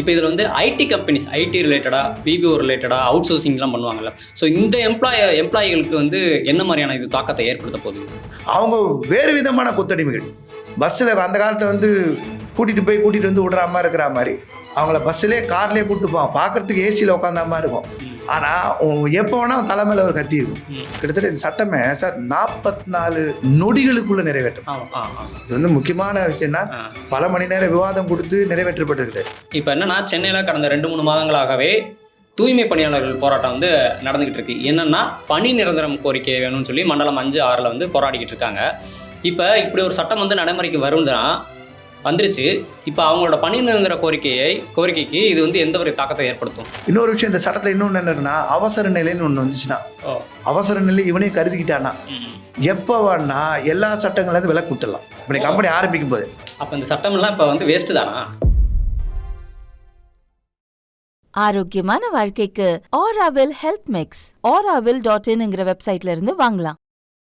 இப்போ இதில் வந்து ஐடி கம்பெனிஸ், ஐடி ரிலேட்டடாக, பிபிஓ ரிலேட்டடாக அவுட் சோர்சிங்லாம் பண்ணுவாங்கல்ல. ஸோ இந்த எம்ப்ளாயிகளுக்கு வந்து என்ன மாதிரியான இது தாக்கத்தை ஏற்படுத்த போகுது? அவங்க வேறு விதமான கொத்தடிமைகள். பஸ்ஸில் அந்த காலத்தில் வந்து கூட்டிகிட்டு வந்து விடுற மாதிரி இருக்கிற மாதிரி அவங்கள பஸ்ஸிலே கார்லேயே கூப்பிட்டு போவாங்க. பார்க்குறதுக்கு ஏசியில் உட்காந்த மாதிரி இருக்கும். ஆனால் எப்போ வேணால் தலைமையில் ஒரு கத்தி இருக்கும். கிட்டத்தட்ட இந்த சட்டமே சார் 44 நொடிகளுக்குள்ளே நிறைவேற்றும். இது வந்து முக்கியமான விஷயம்னா பல மணி நேரம் விவாதம் கொடுத்து நிறைவேற்றப்பட்டது. இப்போ என்னன்னா, சென்னையில் கடந்த 2-3 மாதங்களாகவே தூய்மை பணியாளர்கள் போராட்டம் வந்து நடந்துகிட்டு இருக்கு. என்னன்னா, பணி நிரந்தரம் கோரிக்கை வேணும்னு சொல்லி மண்டலம் 5-6 வந்து போராடிக்கிட்டு இருக்காங்க. இப்போ இப்படி ஒரு சட்டம் வந்து நடைமுறைக்கு வரும்னா வந்துருச்சு. இப்போ அவங்களோட பணி நிரந்தர கோரிக்கைக்கு இது வந்து எந்த ஒரு தாக்கத்தை ஏற்படுத்தும்? இன்னொரு விஷயம், இந்த சட்டத்தில் இன்னொன்று என்னன்னா, அவசர நிலைன்னு ஒன்று வந்துச்சுன்னா, அவசர நிலை இவனே கருதிக்கிட்டானா எப்போ வேணா எல்லா சட்டங்கள்லேருந்து விலக்கு விட்டுடலாம். இப்படி கம்பெனி ஆரம்பிக்கும் போது. அப்போ இந்த சட்டமெல்லாம் இப்போ வந்து வேஸ்ட்டு தானா? ஆரோக்கியமான வாழ்க்கைக்கு ஆராவில் ஹெல்த் மிக்ஸ் auravil.in வெப்சைட்ல இருந்து வாங்கலாம்.